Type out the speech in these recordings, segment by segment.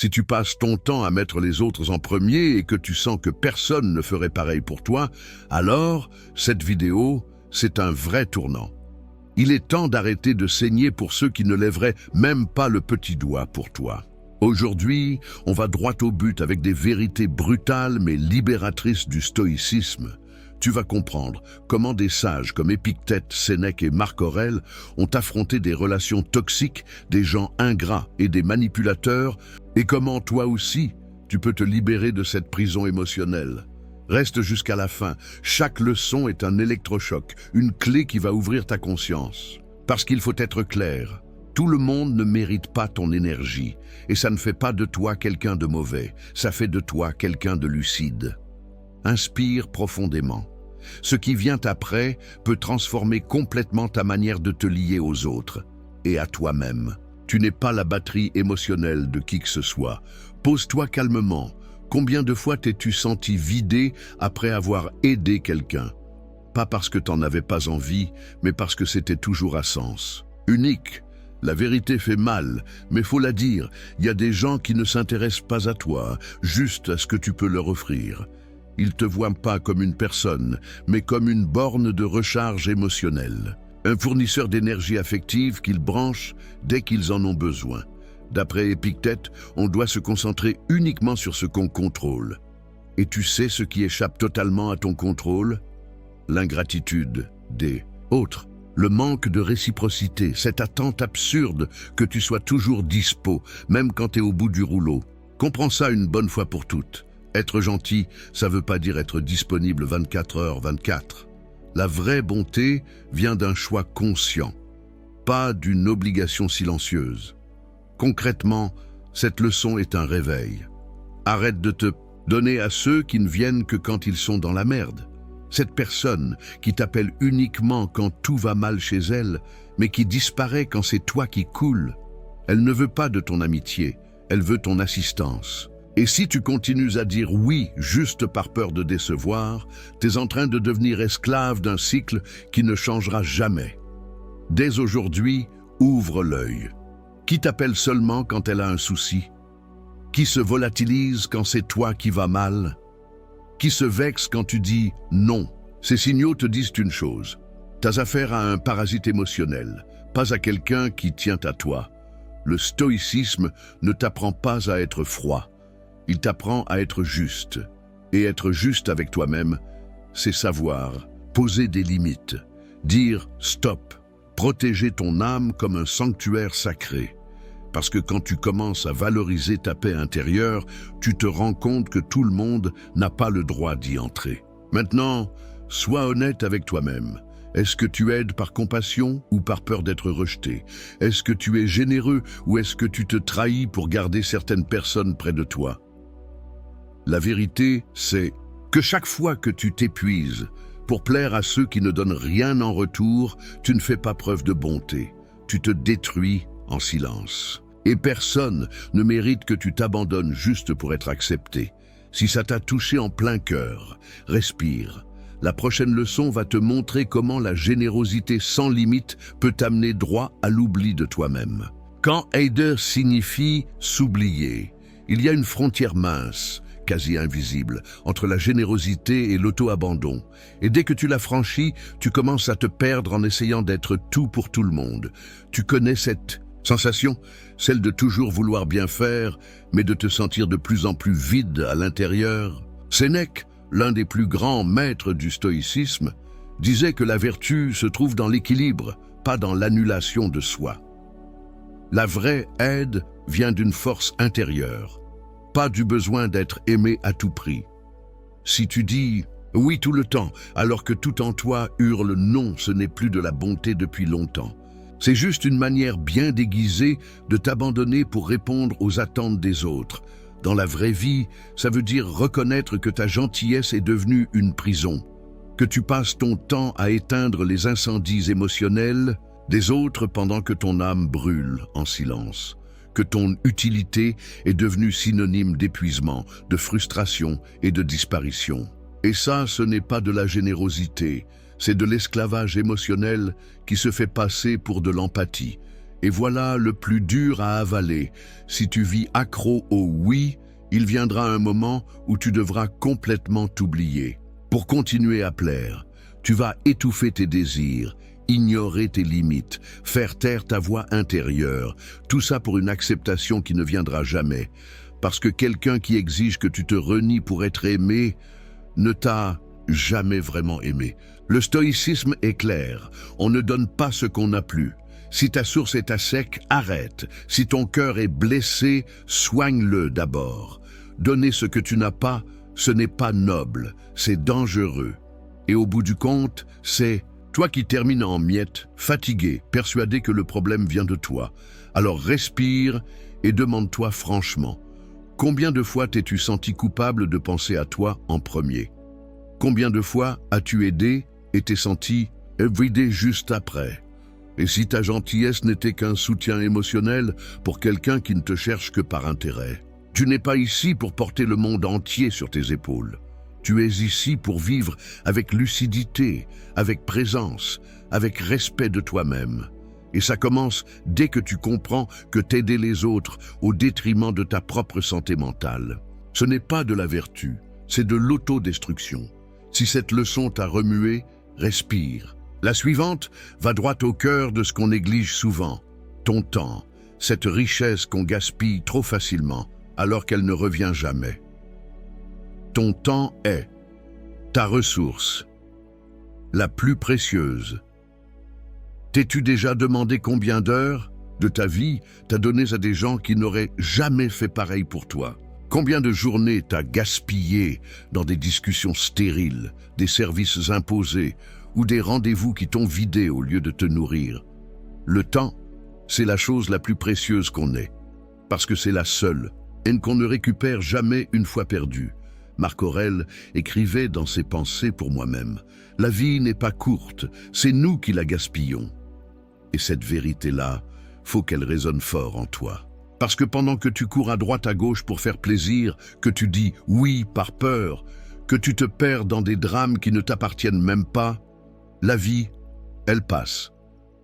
Si tu passes ton temps à mettre les autres en premier et que tu sens que personne ne ferait pareil pour toi, alors cette vidéo, c'est un vrai tournant. Il est temps d'arrêter de saigner pour ceux qui ne lèveraient même pas le petit doigt pour toi. Aujourd'hui, on va droit au but avec des vérités brutales mais libératrices du stoïcisme. Tu vas comprendre comment des sages comme Épictète, Sénèque et Marc Aurèle ont affronté des relations toxiques, des gens ingrats et des manipulateurs, et comment toi aussi, tu peux te libérer de cette prison émotionnelle. Reste jusqu'à la fin. Chaque leçon est un électrochoc, une clé qui va ouvrir ta conscience. Parce qu'il faut être clair, tout le monde ne mérite pas ton énergie, et ça ne fait pas de toi quelqu'un de mauvais, ça fait de toi quelqu'un de lucide. Inspire profondément. Ce qui vient après peut transformer complètement ta manière de te lier aux autres et à toi-même. Tu n'es pas la batterie émotionnelle de qui que ce soit. Pose-toi calmement. Combien de fois t'es-tu senti vidé après avoir aidé quelqu'un? Pas parce que t'en avais pas envie, mais parce que c'était toujours à sens. Unique. La vérité fait mal, mais faut la dire. Il y a des gens qui ne s'intéressent pas à toi, juste à ce que tu peux leur offrir. Ils te voient pas comme une personne, mais comme une borne de recharge émotionnelle. Un fournisseur d'énergie affective qu'ils branchent dès qu'ils en ont besoin. D'après Épictète, on doit se concentrer uniquement sur ce qu'on contrôle. Et tu sais ce qui échappe totalement à ton contrôle? L'ingratitude des autres. Le manque de réciprocité, cette attente absurde que tu sois toujours dispo, même quand tu es au bout du rouleau. Comprends ça une bonne fois pour toutes. Être gentil, ça veut pas dire être disponible 24h/24. La vraie bonté vient d'un choix conscient, pas d'une obligation silencieuse. Concrètement, cette leçon est un réveil. Arrête de te donner à ceux qui ne viennent que quand ils sont dans la merde. Cette personne qui t'appelle uniquement quand tout va mal chez elle, mais qui disparaît quand c'est toi qui coules. Elle ne veut pas de ton amitié, elle veut ton assistance. Et si tu continues à dire oui juste par peur de décevoir, t'es en train de devenir esclave d'un cycle qui ne changera jamais. Dès aujourd'hui, ouvre l'œil. Qui t'appelle seulement quand elle a un souci? Qui se volatilise quand c'est toi qui vas mal? Qui se vexe quand tu dis non? Ces signaux te disent une chose. T'as affaire à un parasite émotionnel, pas à quelqu'un qui tient à toi. Le stoïcisme ne t'apprend pas à être froid. Il t'apprend à être juste. Et être juste avec toi-même, c'est savoir poser des limites, dire stop, protéger ton âme comme un sanctuaire sacré. Parce que quand tu commences à valoriser ta paix intérieure, tu te rends compte que tout le monde n'a pas le droit d'y entrer. Maintenant, sois honnête avec toi-même. Est-ce que tu aides par compassion ou par peur d'être rejeté? Est-ce que tu es généreux ou est-ce que tu te trahis pour garder certaines personnes près de toi? La vérité, c'est que chaque fois que tu t'épuises pour plaire à ceux qui ne donnent rien en retour, tu ne fais pas preuve de bonté. Tu te détruis en silence. Et personne ne mérite que tu t'abandonnes juste pour être accepté. Si ça t'a touché en plein cœur, respire. La prochaine leçon va te montrer comment la générosité sans limite peut t'amener droit à l'oubli de toi-même. Quand aider signifie s'oublier, il y a une frontière mince, quasi invisible, entre la générosité et l'auto-abandon. Et dès que tu la franchis, tu commences à te perdre en essayant d'être tout pour tout le monde. Tu connais cette sensation, celle de toujours vouloir bien faire, mais de te sentir de plus en plus vide à l'intérieur. Sénèque, l'un des plus grands maîtres du stoïcisme, disait que la vertu se trouve dans l'équilibre, pas dans l'annulation de soi. La vraie aide vient d'une force intérieure, pas du besoin d'être aimé à tout prix. Si tu dis « oui tout le temps », alors que tout en toi hurle « non », ce n'est plus de la bonté depuis longtemps. C'est juste une manière bien déguisée de t'abandonner pour répondre aux attentes des autres. Dans la vraie vie, ça veut dire reconnaître que ta gentillesse est devenue une prison, que tu passes ton temps à éteindre les incendies émotionnels des autres pendant que ton âme brûle en silence, que ton utilité est devenue synonyme d'épuisement, de frustration et de disparition. Et ça, ce n'est pas de la générosité, c'est de l'esclavage émotionnel qui se fait passer pour de l'empathie. Et voilà le plus dur à avaler. Si tu vis accro au oui, il viendra un moment où tu devras complètement t'oublier. Pour continuer à plaire, tu vas étouffer tes désirs, ignorer tes limites, faire taire ta voix intérieure, tout ça pour une acceptation qui ne viendra jamais. Parce que quelqu'un qui exige que tu te renies pour être aimé ne t'a jamais vraiment aimé. Le stoïcisme est clair, on ne donne pas ce qu'on n'a plus. Si ta source est à sec, arrête. Si ton cœur est blessé, soigne-le d'abord. Donner ce que tu n'as pas, ce n'est pas noble, c'est dangereux. Et au bout du compte, c'est toi qui termines en miettes, fatigué, persuadé que le problème vient de toi. Alors respire et demande-toi franchement, combien de fois t'es-tu senti coupable de penser à toi en premier? Combien de fois as-tu aidé et t'es senti vidé juste après? Et si ta gentillesse n'était qu'un soutien émotionnel pour quelqu'un qui ne te cherche que par intérêt? Tu n'es pas ici pour porter le monde entier sur tes épaules. Tu es ici pour vivre avec lucidité, avec présence, avec respect de toi-même. Et ça commence dès que tu comprends que t'aider les autres au détriment de ta propre santé mentale. Ce n'est pas de la vertu, c'est de l'autodestruction. Si cette leçon t'a remué, respire. La suivante va droit au cœur de ce qu'on néglige souvent, ton temps, cette richesse qu'on gaspille trop facilement, alors qu'elle ne revient jamais. Ton temps est ta ressource, la plus précieuse. T'es-tu déjà demandé combien d'heures de ta vie t'as donné à des gens qui n'auraient jamais fait pareil pour toi? Combien de journées t'as gaspillé dans des discussions stériles, des services imposés ou des rendez-vous qui t'ont vidé au lieu de te nourrir? Le temps, c'est la chose la plus précieuse qu'on ait, parce que c'est la seule, et qu'on ne récupère jamais une fois perdue. Marc Aurèle écrivait dans ses pensées pour moi-même, « La vie n'est pas courte, c'est nous qui la gaspillons. » Et cette vérité-là, faut qu'elle résonne fort en toi. Parce que pendant que tu cours à droite à gauche pour faire plaisir, que tu dis oui par peur, que tu te perds dans des drames qui ne t'appartiennent même pas, la vie, elle passe.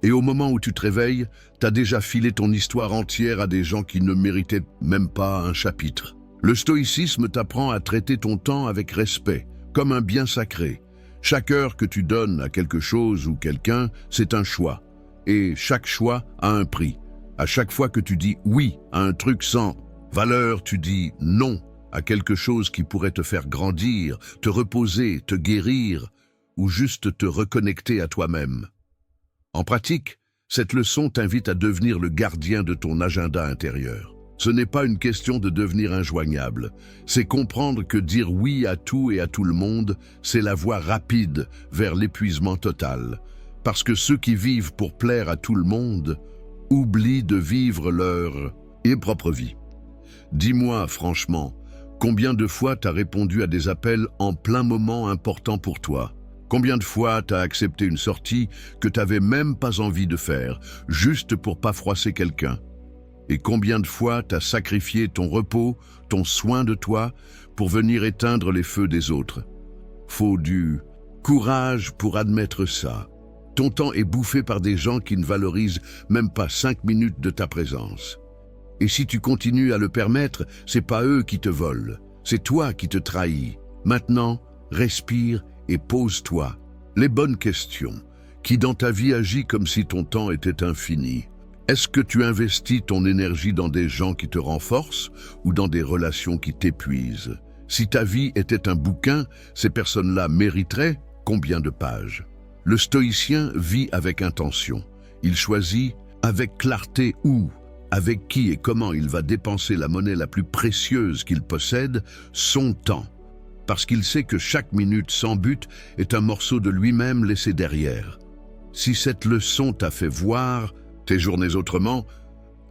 Et au moment où tu te réveilles, t'as déjà filé ton histoire entière à des gens qui ne méritaient même pas un chapitre. Le stoïcisme t'apprend à traiter ton temps avec respect, comme un bien sacré. Chaque heure que tu donnes à quelque chose ou quelqu'un, c'est un choix. Et chaque choix a un prix. À chaque fois que tu dis oui à un truc sans valeur, tu dis non à quelque chose qui pourrait te faire grandir, te reposer, te guérir, ou juste te reconnecter à toi-même. En pratique, cette leçon t'invite à devenir le gardien de ton agenda intérieur. Ce n'est pas une question de devenir injoignable, c'est comprendre que dire oui à tout et à tout le monde, c'est la voie rapide vers l'épuisement total. Parce que ceux qui vivent pour plaire à tout le monde oublient de vivre leur propre vie. Dis-moi franchement, combien de fois t'as répondu à des appels en plein moment important pour toi? Combien de fois t'as accepté une sortie que t'avais même pas envie de faire, juste pour pas froisser quelqu'un? Et combien de fois t'as sacrifié ton repos, ton soin de toi, pour venir éteindre les feux des autres? Faut du courage pour admettre ça. Ton temps est bouffé par des gens qui ne valorisent même pas 5 minutes de ta présence. Et si tu continues à le permettre, c'est pas eux qui te volent, c'est toi qui te trahis. Maintenant, respire et pose-toi les bonnes questions. Qui dans ta vie agit comme si ton temps était infini? Est-ce que tu investis ton énergie dans des gens qui te renforcent ou dans des relations qui t'épuisent? Si ta vie était un bouquin, ces personnes-là mériteraient combien de pages? Le stoïcien vit avec intention. Il choisit avec clarté où, avec qui et comment il va dépenser la monnaie la plus précieuse qu'il possède, son temps. Parce qu'il sait que chaque minute sans but est un morceau de lui-même laissé derrière. Si cette leçon t'a fait voir tes journées autrement,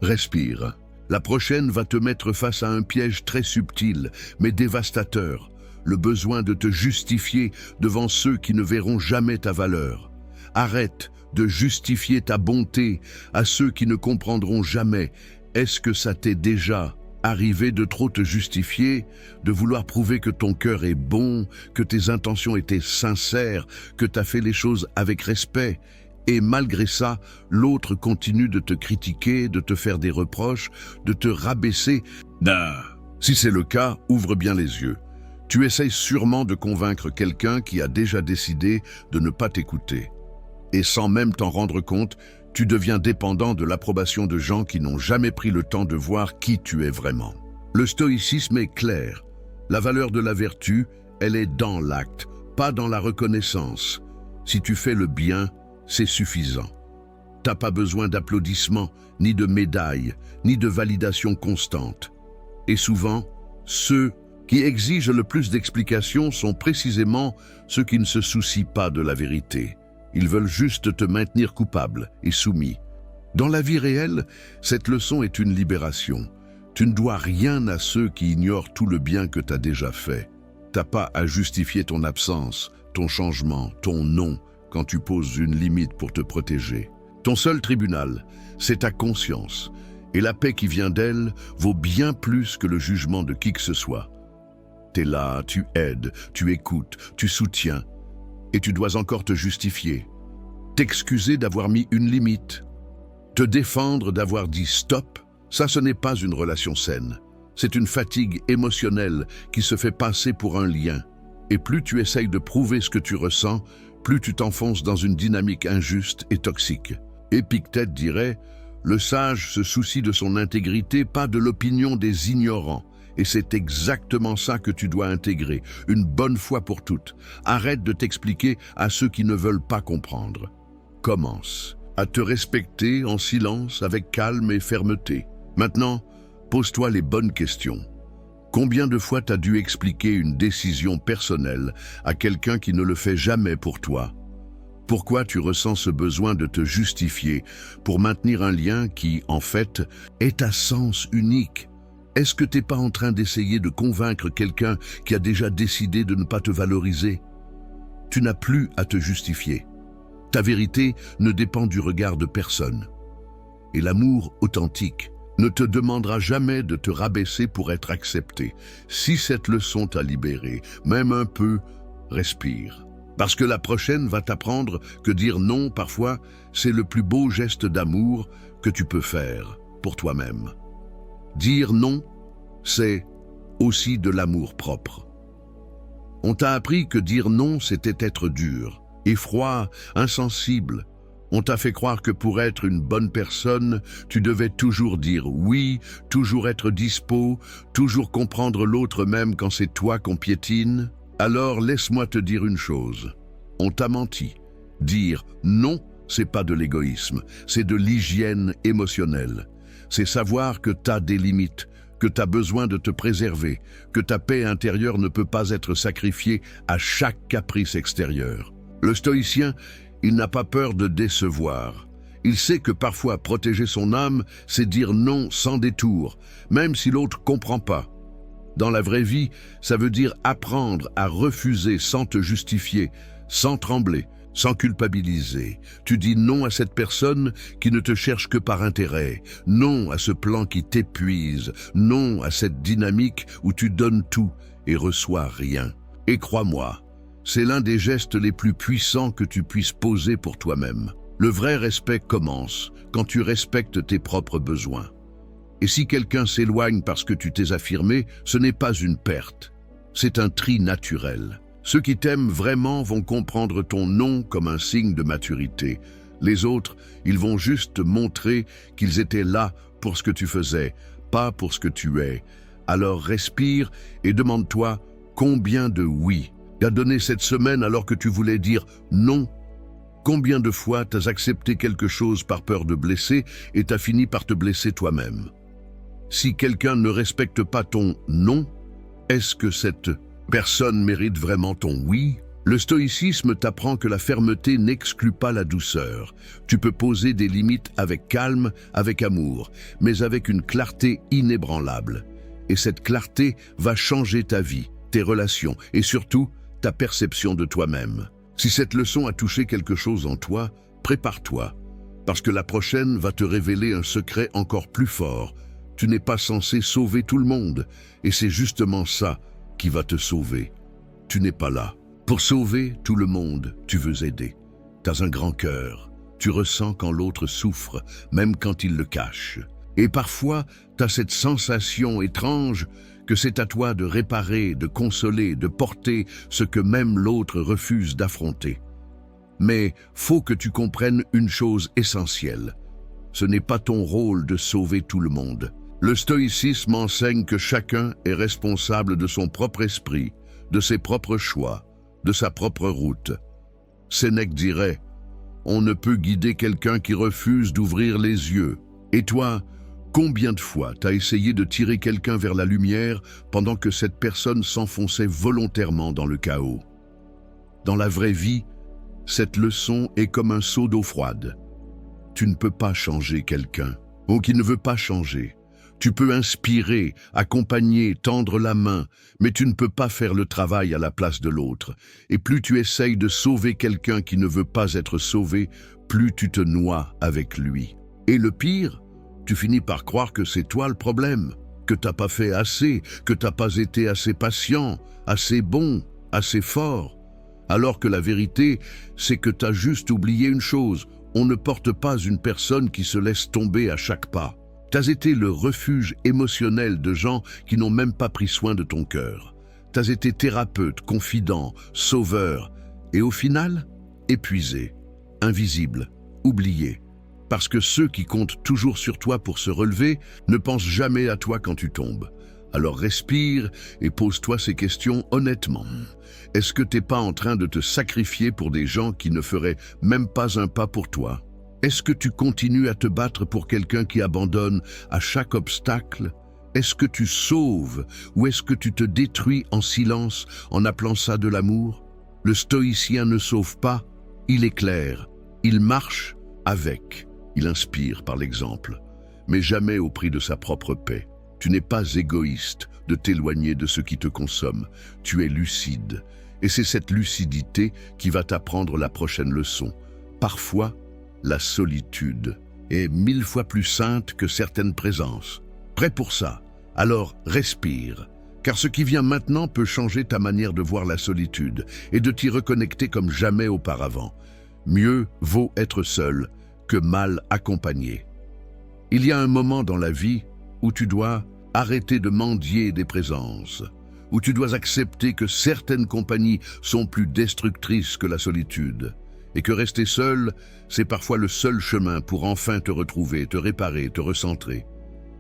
respire. La prochaine va te mettre face à un piège très subtil, mais dévastateur, le besoin de te justifier devant ceux qui ne verront jamais ta valeur. Arrête de justifier ta bonté à ceux qui ne comprendront jamais. Est-ce que ça t'est déjà arrivé de trop te justifier, de vouloir prouver que ton cœur est bon, que tes intentions étaient sincères, que tu as fait les choses avec respect? Et malgré ça, l'autre continue de te critiquer, de te faire des reproches, de te rabaisser. Si c'est le cas, ouvre bien les yeux. Tu essayes sûrement de convaincre quelqu'un qui a déjà décidé de ne pas t'écouter. Et sans même t'en rendre compte, tu deviens dépendant de l'approbation de gens qui n'ont jamais pris le temps de voir qui tu es vraiment. Le stoïcisme est clair. La valeur de la vertu, elle est dans l'acte, pas dans la reconnaissance. Si tu fais le bien, c'est suffisant. T'as pas besoin d'applaudissements, ni de médailles, ni de validation constante. Et souvent, ceux qui exigent le plus d'explications sont précisément ceux qui ne se soucient pas de la vérité. Ils veulent juste te maintenir coupable et soumis. Dans la vie réelle, cette leçon est une libération. Tu ne dois rien à ceux qui ignorent tout le bien que tu as déjà fait. T'as pas à justifier ton absence, ton changement, ton non, quand tu poses une limite pour te protéger. Ton seul tribunal, c'est ta conscience. Et la paix qui vient d'elle vaut bien plus que le jugement de qui que ce soit. T'es là, tu aides, tu écoutes, tu soutiens. Et tu dois encore te justifier. T'excuser d'avoir mis une limite. Te défendre d'avoir dit stop, ça ce n'est pas une relation saine. C'est une fatigue émotionnelle qui se fait passer pour un lien. Et plus tu essayes de prouver ce que tu ressens, plus tu t'enfonces dans une dynamique injuste et toxique. Épictète dirait « Le sage se soucie de son intégrité, pas de l'opinion des ignorants. » Et c'est exactement ça que tu dois intégrer, une bonne fois pour toutes. Arrête de t'expliquer à ceux qui ne veulent pas comprendre. Commence à te respecter en silence, avec calme et fermeté. Maintenant, pose-toi les bonnes questions. Combien de fois t'as dû expliquer une décision personnelle à quelqu'un qui ne le fait jamais pour toi? Pourquoi tu ressens ce besoin de te justifier pour maintenir un lien qui, en fait, est à sens unique? Est-ce que t'es pas en train d'essayer de convaincre quelqu'un qui a déjà décidé de ne pas te valoriser? Tu n'as plus à te justifier. Ta vérité ne dépend du regard de personne. Et l'amour authentique ne te demandera jamais de te rabaisser pour être accepté. Si cette leçon t'a libéré, même un peu, respire. Parce que la prochaine va t'apprendre que dire non, parfois, c'est le plus beau geste d'amour que tu peux faire pour toi-même. Dire non, c'est aussi de l'amour propre. On t'a appris que dire non, c'était être dur, effroi, insensible. On t'a fait croire que pour être une bonne personne, tu devais toujours dire oui, toujours être dispo, toujours comprendre l'autre même quand c'est toi qu'on piétine. Alors laisse-moi te dire une chose. On t'a menti. Dire non, c'est pas de l'égoïsme, c'est de l'hygiène émotionnelle. C'est savoir que t'as des limites, que t'as besoin de te préserver, que ta paix intérieure ne peut pas être sacrifiée à chaque caprice extérieur. Le stoïcien, il n'a pas peur de décevoir. Il sait que parfois protéger son âme, c'est dire non sans détour, même si l'autre comprend pas. Dans la vraie vie, ça veut dire apprendre à refuser sans te justifier, sans trembler, sans culpabiliser. Tu dis non à cette personne qui ne te cherche que par intérêt, non à ce plan qui t'épuise, non à cette dynamique où tu donnes tout et reçois rien. Et crois-moi, c'est l'un des gestes les plus puissants que tu puisses poser pour toi-même. Le vrai respect commence quand tu respectes tes propres besoins. Et si quelqu'un s'éloigne parce que tu t'es affirmé, ce n'est pas une perte, c'est un tri naturel. Ceux qui t'aiment vraiment vont comprendre ton non comme un signe de maturité. Les autres, ils vont juste montrer qu'ils étaient là pour ce que tu faisais, pas pour ce que tu es. Alors respire et demande-toi combien de oui t'as donné cette semaine alors que tu voulais dire non. Combien de fois t'as accepté quelque chose par peur de blesser et t'as fini par te blesser toi-même? Si quelqu'un ne respecte pas ton non, est-ce que cette personne mérite vraiment ton oui? Le stoïcisme t'apprend que la fermeté n'exclut pas la douceur. Tu peux poser des limites avec calme, avec amour, mais avec une clarté inébranlable. Et cette clarté va changer ta vie, tes relations et surtout ta perception de toi-même. Si cette leçon a touché quelque chose en toi, prépare-toi, parce que la prochaine va te révéler un secret encore plus fort. Tu n'es pas censé sauver tout le monde, et c'est justement ça qui va te sauver. Tu n'es pas là pour sauver tout le monde, tu veux aider. T'as un grand cœur, Tu ressens quand l'autre souffre, même quand il le cache. Et parfois, tu as cette sensation étrange que c'est à toi de réparer, de consoler, de porter ce que même l'autre refuse d'affronter. Mais faut que tu comprennes une chose essentielle. Ce n'est pas ton rôle de sauver tout le monde. Le stoïcisme enseigne que chacun est responsable de son propre esprit, de ses propres choix, de sa propre route. Sénèque dirait « On ne peut guider quelqu'un qui refuse d'ouvrir les yeux. » Et toi, combien de fois t'as essayé de tirer quelqu'un vers la lumière pendant que cette personne s'enfonçait volontairement dans le chaos? Dans la vraie vie, cette leçon est comme un seau d'eau froide. Tu ne peux pas changer quelqu'un, ou qui ne veut pas changer. Tu peux inspirer, accompagner, tendre la main, mais tu ne peux pas faire le travail à la place de l'autre. Et plus tu essayes de sauver quelqu'un qui ne veut pas être sauvé, plus tu te noies avec lui. Et le pire, tu finis par croire que c'est toi le problème, que t'as pas fait assez, que t'as pas été assez patient, assez bon, assez fort. Alors que la vérité, c'est que t'as juste oublié une chose, on ne porte pas une personne qui se laisse tomber à chaque pas. T'as été le refuge émotionnel de gens qui n'ont même pas pris soin de ton cœur. T'as été thérapeute, confident, sauveur, et au final, épuisé, invisible, oublié. Parce que ceux qui comptent toujours sur toi pour se relever ne pensent jamais à toi quand tu tombes. Alors respire et pose-toi ces questions honnêtement. Est-ce que t'es pas en train de te sacrifier pour des gens qui ne feraient même pas un pas pour toi? Est-ce que tu continues à te battre pour quelqu'un qui abandonne à chaque obstacle? Est-ce que tu sauves ou est-ce que tu te détruis en silence en appelant ça de l'amour? Le stoïcien ne sauve pas, il éclaire, il marche avec, il inspire par l'exemple, mais jamais au prix de sa propre paix. Tu n'es pas égoïste de t'éloigner de ce qui te consomme, tu es lucide. Et c'est cette lucidité qui va t'apprendre la prochaine leçon. Parfois, la solitude est 1000 fois plus sainte que certaines présences. Prêt pour ça? Alors respire, car ce qui vient maintenant peut changer ta manière de voir la solitude et de t'y reconnecter comme jamais auparavant. Mieux vaut être seul que mal accompagné. Il y a un moment dans la vie où tu dois arrêter de mendier des présences, où tu dois accepter que certaines compagnies sont plus destructrices que la solitude, et que rester seul, c'est parfois le seul chemin pour enfin te retrouver, te réparer, te recentrer.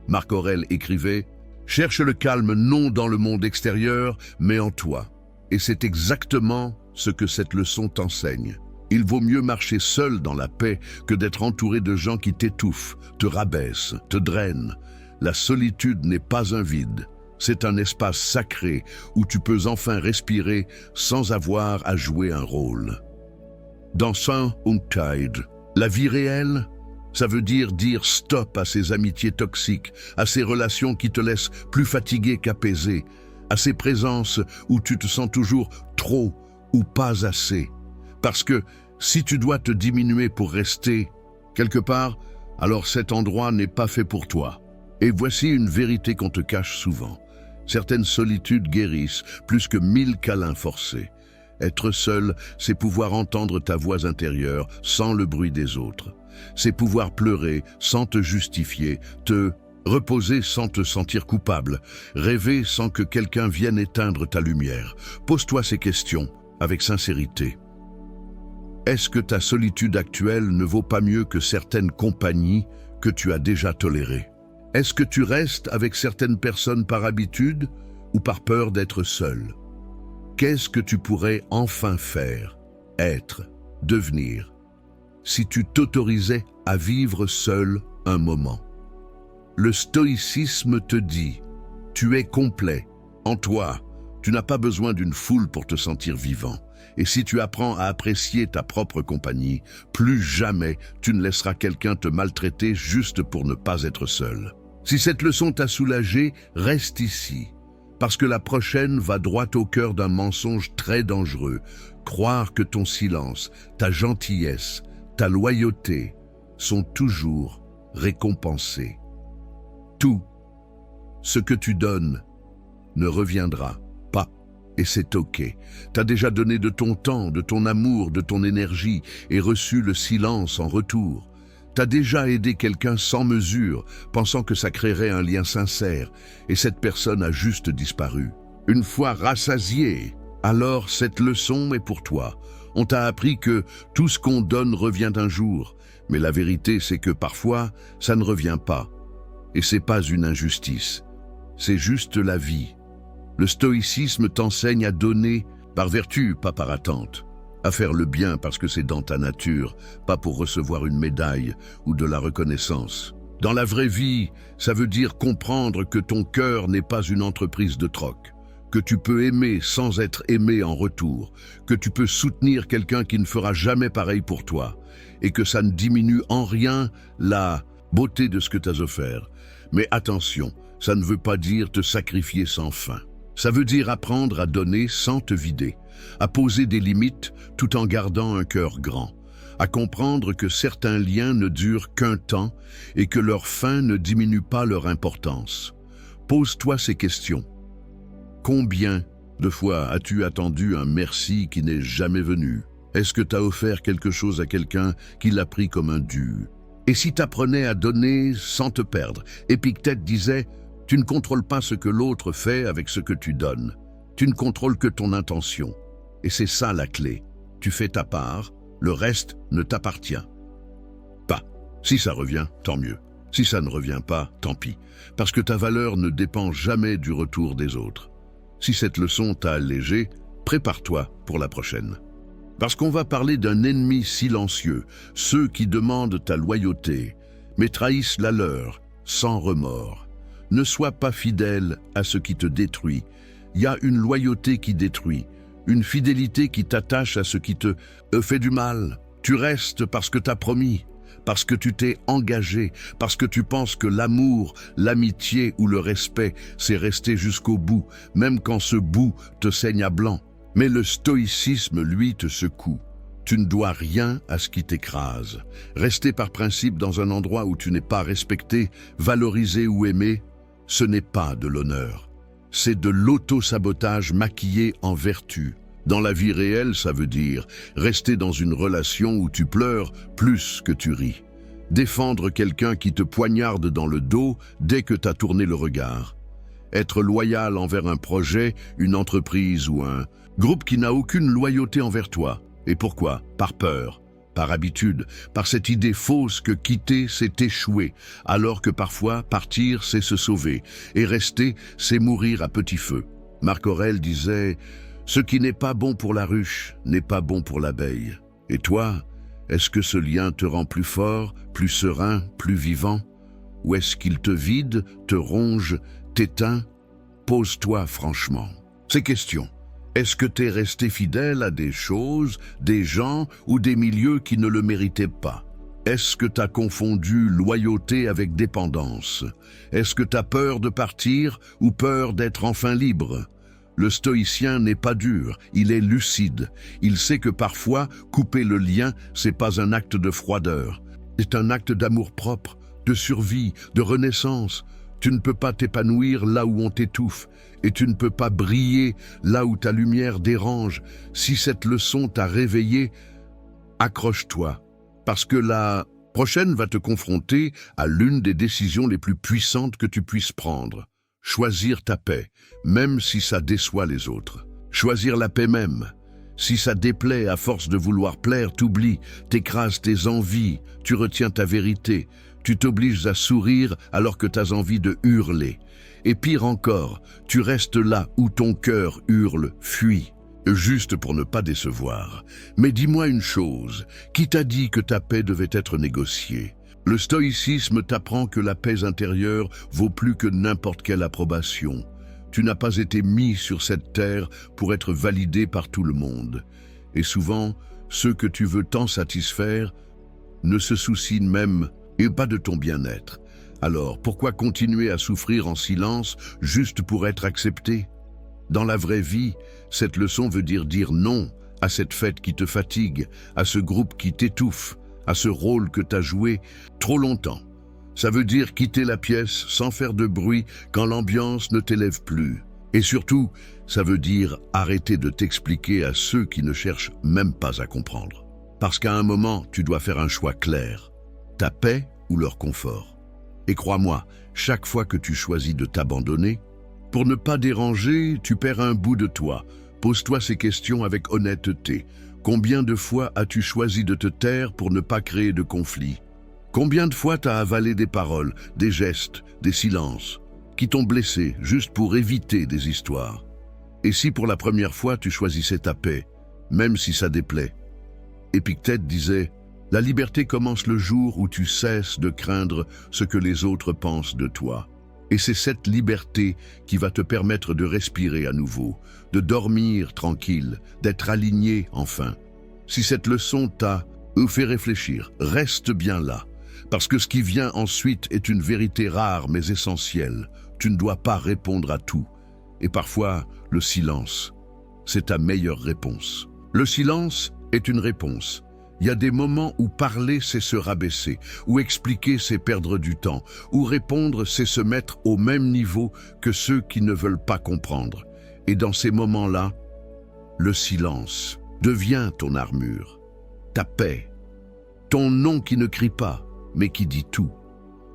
Marc Aurèle écrivait « Cherche le calme non dans le monde extérieur, mais en toi. » Et c'est exactement ce que cette leçon t'enseigne. Il vaut mieux marcher seul dans la paix que d'être entouré de gens qui t'étouffent, te rabaissent, te drainent. La solitude n'est pas un vide, c'est un espace sacré où tu peux enfin respirer sans avoir à jouer un rôle. Dans Saint Untide, la vie réelle, ça veut dire stop à ces amitiés toxiques, à ces relations qui te laissent plus fatigué qu'apaisé, à ces présences où tu te sens toujours trop ou pas assez. Parce que si tu dois te diminuer pour rester quelque part, alors cet endroit n'est pas fait pour toi. Et voici une vérité qu'on te cache souvent. Certaines solitudes guérissent plus que 1000 câlins forcés. Être seul, c'est pouvoir entendre ta voix intérieure sans le bruit des autres. C'est pouvoir pleurer sans te justifier, te reposer sans te sentir coupable, rêver sans que quelqu'un vienne éteindre ta lumière. Pose-toi ces questions avec sincérité. Est-ce que ta solitude actuelle ne vaut pas mieux que certaines compagnies que tu as déjà tolérées? Est-ce que tu restes avec certaines personnes par habitude ou par peur d'être seul? Qu'est-ce que tu pourrais enfin faire, être, devenir, si tu t'autorisais à vivre seul un moment? Le stoïcisme te dit, tu es complet, en toi, tu n'as pas besoin d'une foule pour te sentir vivant. Et si tu apprends à apprécier ta propre compagnie, plus jamais tu ne laisseras quelqu'un te maltraiter juste pour ne pas être seul. Si cette leçon t'a soulagé, reste ici, parce que la prochaine va droit au cœur d'un mensonge très dangereux. Croire que ton silence, ta gentillesse, ta loyauté sont toujours récompensés. Tout ce que tu donnes ne reviendra pas. Et c'est ok. T'as déjà donné de ton temps, de ton amour, de ton énergie et reçu le silence en retour. T'as déjà aidé quelqu'un sans mesure, pensant que ça créerait un lien sincère, et cette personne a juste disparu. Une fois rassasié, alors cette leçon est pour toi. On t'a appris que tout ce qu'on donne revient un jour, mais la vérité c'est que parfois, ça ne revient pas. Et c'est pas une injustice, c'est juste la vie. Le stoïcisme t'enseigne à donner par vertu, pas par attente. À faire le bien parce que c'est dans ta nature, pas pour recevoir une médaille ou de la reconnaissance. Dans la vraie vie, ça veut dire comprendre que ton cœur n'est pas une entreprise de troc, que tu peux aimer sans être aimé en retour, que tu peux soutenir quelqu'un qui ne fera jamais pareil pour toi, et que ça ne diminue en rien la beauté de ce que tu as offert. Mais attention, ça ne veut pas dire te sacrifier sans fin. Ça veut dire apprendre à donner sans te vider, à poser des limites tout en gardant un cœur grand, à comprendre que certains liens ne durent qu'un temps et que leur fin ne diminue pas leur importance. Pose-toi ces questions. Combien de fois as-tu attendu un merci qui n'est jamais venu? Est-ce que tu as offert quelque chose à quelqu'un qui l'a pris comme un dû? Et si tu apprenais à donner sans te perdre? Épictète disait: tu ne contrôles pas ce que l'autre fait avec ce que tu donnes. Tu ne contrôles que ton intention. Et c'est ça la clé. Tu fais ta part, le reste ne t'appartient pas. Si ça revient, tant mieux. Si ça ne revient pas, tant pis. Parce que ta valeur ne dépend jamais du retour des autres. Si cette leçon t'a allégé, prépare-toi pour la prochaine. Parce qu'on va parler d'un ennemi silencieux, ceux qui demandent ta loyauté, mais trahissent la leur, sans remords. Ne sois pas fidèle à ce qui te détruit. Il y a une loyauté qui détruit, une fidélité qui t'attache à ce qui te fait du mal. Tu restes parce que t'as promis, parce que tu t'es engagé, parce que tu penses que l'amour, l'amitié ou le respect, c'est rester jusqu'au bout, même quand ce bout te saigne à blanc. Mais le stoïcisme, lui, te secoue. Tu ne dois rien à ce qui t'écrase. Rester par principe dans un endroit où tu n'es pas respecté, valorisé ou aimé, ce n'est pas de l'honneur. C'est de l'auto-sabotage maquillé en vertu. Dans la vie réelle, ça veut dire rester dans une relation où tu pleures plus que tu ris. Défendre quelqu'un qui te poignarde dans le dos dès que tu as tourné le regard. Être loyal envers un projet, une entreprise ou un groupe qui n'a aucune loyauté envers toi. Et pourquoi? Par peur, par habitude, par cette idée fausse que quitter, c'est échouer, alors que parfois partir, c'est se sauver, et rester, c'est mourir à petit feu. Marc Aurèle disait: ce qui n'est pas bon pour la ruche n'est pas bon pour l'abeille. Et toi, est-ce que ce lien te rend plus fort, plus serein, plus vivant? Ou est-ce qu'il te vide, te ronge, t'éteint? Pose-toi franchement ces questions. Est-ce que tu es resté fidèle à des choses, des gens ou des milieux qui ne le méritaient pas? Est-ce que tu as confondu loyauté avec dépendance? Est-ce que tu as peur de partir ou peur d'être enfin libre? Le stoïcien n'est pas dur, il est lucide. Il sait que parfois, couper le lien, c'est pas un acte de froideur. C'est un acte d'amour-propre, de survie, de renaissance. Tu ne peux pas t'épanouir là où on t'étouffe, et tu ne peux pas briller là où ta lumière dérange. Si cette leçon t'a réveillé, accroche-toi, parce que la prochaine va te confronter à l'une des décisions les plus puissantes que tu puisses prendre. Choisir ta paix, même si ça déçoit les autres. Choisir la paix même. Si ça déplaît à force de vouloir plaire, t'oublies, t'écrases tes envies, tu retiens ta vérité. Tu t'obliges à sourire alors que tu as envie de hurler. Et pire encore, tu restes là où ton cœur hurle, fuis, juste pour ne pas décevoir. Mais dis-moi une chose, qui t'a dit que ta paix devait être négociée? Le stoïcisme t'apprend que la paix intérieure vaut plus que n'importe quelle approbation. Tu n'as pas été mis sur cette terre pour être validé par tout le monde. Et souvent, ceux que tu veux tant satisfaire ne se soucient même et pas de ton bien-être. Alors, pourquoi continuer à souffrir en silence juste pour être accepté? Dans la vraie vie, cette leçon veut dire non à cette fête qui te fatigue, à ce groupe qui t'étouffe, à ce rôle que t'as joué trop longtemps. Ça veut dire quitter la pièce sans faire de bruit quand l'ambiance ne t'élève plus. Et surtout, ça veut dire arrêter de t'expliquer à ceux qui ne cherchent même pas à comprendre. Parce qu'à un moment, tu dois faire un choix clair, ta paix ou leur confort. Et crois-moi, chaque fois que tu choisis de t'abandonner, pour ne pas déranger, tu perds un bout de toi. Pose-toi ces questions avec honnêteté. Combien de fois as-tu choisi de te taire pour ne pas créer de conflit? Combien de fois t'as avalé des paroles, des gestes, des silences, qui t'ont blessé juste pour éviter des histoires? Et si pour la première fois tu choisissais ta paix, même si ça déplaît? Épictète disait « La liberté commence le jour où tu cesses de craindre ce que les autres pensent de toi. » Et c'est cette liberté qui va te permettre de respirer à nouveau, de dormir tranquille, d'être aligné enfin. Si cette leçon t'a fait réfléchir, reste bien là. Parce que ce qui vient ensuite est une vérité rare mais essentielle. Tu ne dois pas répondre à tout. Et parfois, le silence, c'est ta meilleure réponse. Le silence est une réponse. Il y a des moments où parler, c'est se rabaisser, où expliquer, c'est perdre du temps, où répondre, c'est se mettre au même niveau que ceux qui ne veulent pas comprendre. Et dans ces moments-là, le silence devient ton armure, ta paix, ton nom qui ne crie pas, mais qui dit tout.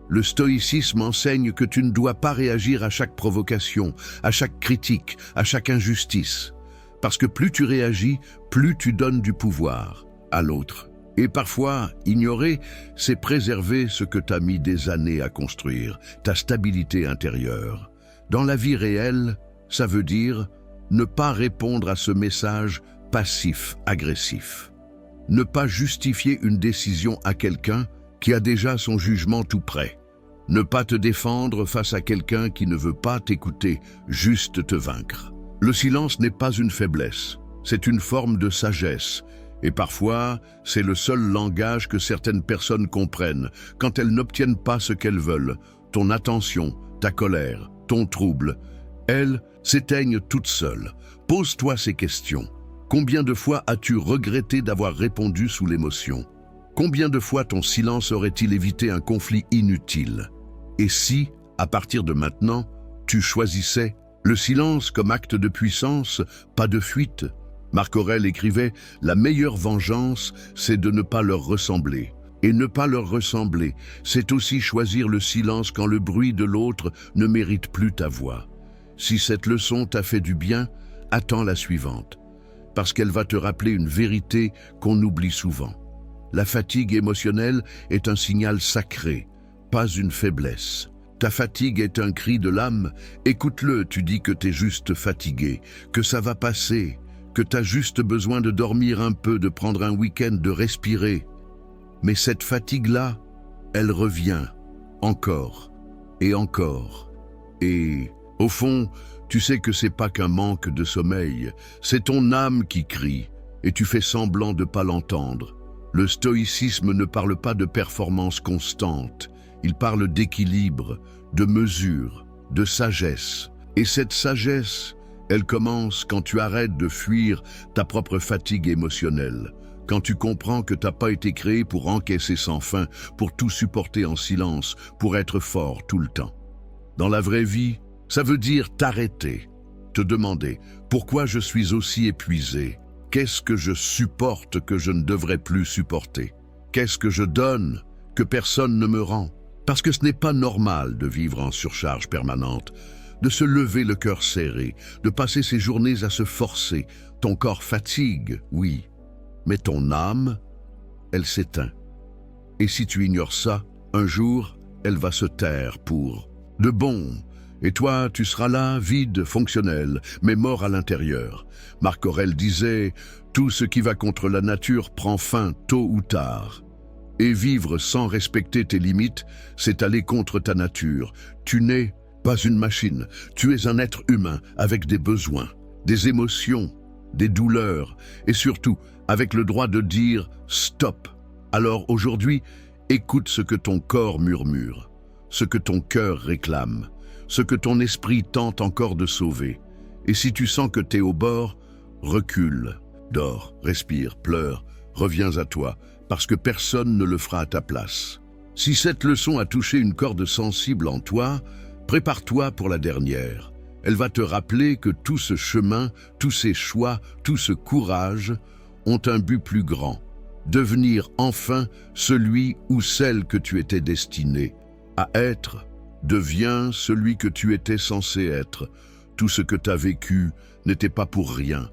Le stoïcisme enseigne que tu ne dois pas réagir à chaque provocation, à chaque critique, à chaque injustice. Parce que plus tu réagis, plus tu donnes du pouvoir à l'autre. Et parfois, ignorer, c'est préserver ce que tu as mis des années à construire, ta stabilité intérieure. Dans la vie réelle, ça veut dire ne pas répondre à ce message passif-agressif. Ne pas justifier une décision à quelqu'un qui a déjà son jugement tout prêt. Ne pas te défendre face à quelqu'un qui ne veut pas t'écouter, juste te vaincre. Le silence n'est pas une faiblesse, c'est une forme de sagesse. Et parfois, c'est le seul langage que certaines personnes comprennent quand elles n'obtiennent pas ce qu'elles veulent. Ton attention, ta colère, ton trouble, elles s'éteignent toutes seules. Pose-toi ces questions. Combien de fois as-tu regretté d'avoir répondu sous l'émotion? Combien de fois ton silence aurait-il évité un conflit inutile? Et si, à partir de maintenant, tu choisissais le silence comme acte de puissance, pas de fuite? Marc Aurèle écrivait « La meilleure vengeance, c'est de ne pas leur ressembler. Et ne pas leur ressembler, c'est aussi choisir le silence quand le bruit de l'autre ne mérite plus ta voix. Si cette leçon t'a fait du bien, attends la suivante, parce qu'elle va te rappeler une vérité qu'on oublie souvent. La fatigue émotionnelle est un signal sacré, pas une faiblesse. Ta fatigue est un cri de l'âme, écoute-le, tu dis que t'es juste fatigué, que ça va passer, que t'as juste besoin de dormir un peu, de prendre un week-end, de respirer. Mais cette fatigue-là, elle revient, encore, et encore. Et, au fond, tu sais que c'est pas qu'un manque de sommeil, c'est ton âme qui crie, et tu fais semblant de pas l'entendre. Le stoïcisme ne parle pas de performance constante, il parle d'équilibre, de mesure, de sagesse. Et cette sagesse, elle commence quand tu arrêtes de fuir ta propre fatigue émotionnelle, quand tu comprends que t'as pas été créé pour encaisser sans fin, pour tout supporter en silence, pour être fort tout le temps. Dans la vraie vie, ça veut dire t'arrêter, te demander pourquoi je suis aussi épuisé, qu'est-ce que je supporte que je ne devrais plus supporter, qu'est-ce que je donne que personne ne me rend. Parce que ce n'est pas normal de vivre en surcharge permanente, de se lever le cœur serré, de passer ses journées à se forcer. Ton corps fatigue, oui, mais ton âme, elle s'éteint. Et si tu ignores ça, un jour, elle va se taire pour de bon. Et toi, tu seras là, vide, fonctionnel, mais mort à l'intérieur. Marc Aurèle disait « Tout ce qui va contre la nature prend fin tôt ou tard ». Et vivre sans respecter tes limites, c'est aller contre ta nature. Tu n'es pas une machine, tu es un être humain avec des besoins, des émotions, des douleurs et surtout avec le droit de dire « stop ». Alors aujourd'hui, écoute ce que ton corps murmure, ce que ton cœur réclame, ce que ton esprit tente encore de sauver. Et si tu sens que tu es au bord, recule, dors, respire, pleure, reviens à toi, parce que personne ne le fera à ta place. Si cette leçon a touché une corde sensible en toi, prépare-toi pour la dernière. Elle va te rappeler que tout ce chemin, tous ces choix, tout ce courage ont un but plus grand. Devenir enfin celui ou celle que tu étais destiné à être. Deviens celui que tu étais censé être. Tout ce que tu as vécu n'était pas pour rien.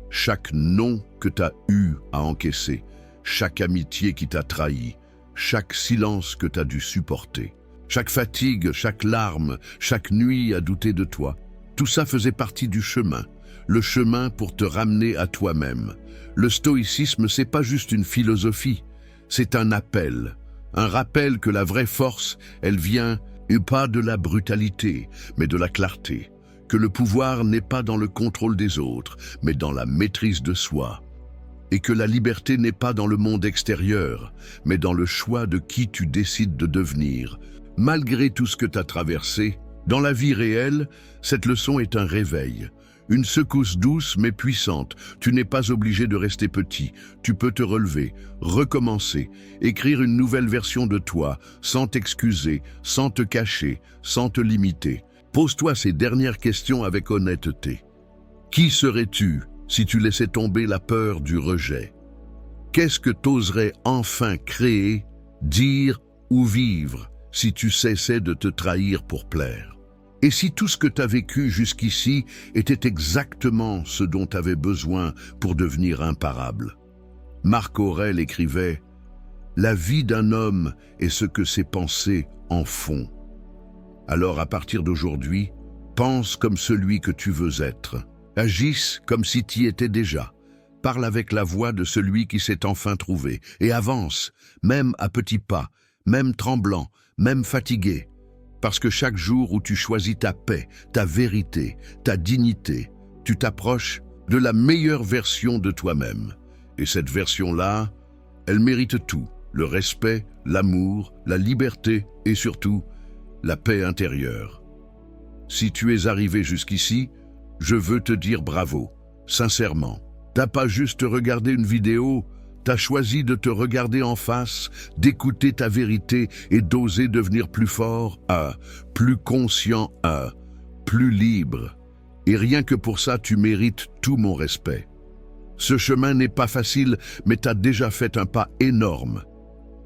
Chaque non que tu as eu à encaisser, chaque amitié qui t'a trahi, chaque silence que tu as dû supporter, chaque fatigue, chaque larme, chaque nuit à douter de toi, tout ça faisait partie du chemin. Le chemin pour te ramener à toi-même. Le stoïcisme, c'est pas juste une philosophie, c'est un appel. Un rappel que la vraie force, elle vient, et pas de la brutalité, mais de la clarté. Que le pouvoir n'est pas dans le contrôle des autres, mais dans la maîtrise de soi. Et que la liberté n'est pas dans le monde extérieur, mais dans le choix de qui tu décides de devenir. Malgré tout ce que tu as traversé, dans la vie réelle, cette leçon est un réveil. Une secousse douce mais puissante. Tu n'es pas obligé de rester petit. Tu peux te relever, recommencer, écrire une nouvelle version de toi, sans t'excuser, sans te cacher, sans te limiter. Pose-toi ces dernières questions avec honnêteté. Qui serais-tu si tu laissais tomber la peur du rejet? Qu'est-ce que t'oserais enfin créer, dire ou vivre si tu cessais de te trahir pour plaire? Et si tout ce que tu as vécu jusqu'ici était exactement ce dont tu avais besoin pour devenir imparable? Marc Aurèle écrivait « La vie d'un homme est ce que ses pensées en font. » Alors à partir d'aujourd'hui, pense comme celui que tu veux être. Agisse comme si tu y étais déjà. Parle avec la voix de celui qui s'est enfin trouvé. Et avance, même à petits pas, même tremblant, même fatigué. Parce que chaque jour où tu choisis ta paix, ta vérité, ta dignité, tu t'approches de la meilleure version de toi-même. Et cette version-là, elle mérite tout. Le respect, l'amour, la liberté et surtout, la paix intérieure. Si tu es arrivé jusqu'ici, je veux te dire bravo, sincèrement. T'as pas juste regardé une vidéo, t'as choisi de te regarder en face, d'écouter ta vérité et d'oser devenir plus fort, plus conscient, plus libre. Et rien que pour ça, tu mérites tout mon respect. Ce chemin n'est pas facile, mais t'as déjà fait un pas énorme.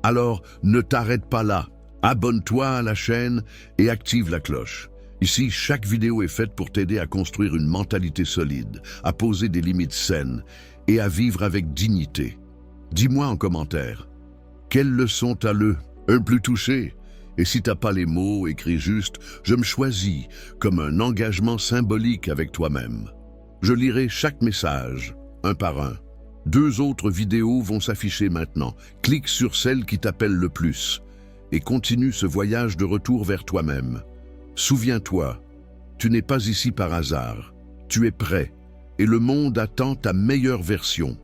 Alors, ne t'arrête pas là. Abonne-toi à la chaîne et active la cloche. Ici, chaque vidéo est faite pour t'aider à construire une mentalité solide, à poser des limites saines et à vivre avec dignité. Dis-moi en commentaire, quelle leçon t'as le plus touché? Et si t'as pas les mots, écris juste « Je me choisis » comme un engagement symbolique avec toi-même. Je lirai chaque message, un par un. 2 autres vidéos vont s'afficher maintenant. Clique sur celle qui t'appelle le plus et continue ce voyage de retour vers toi-même. Souviens-toi, tu n'es pas ici par hasard. Tu es prêt et le monde attend ta meilleure version.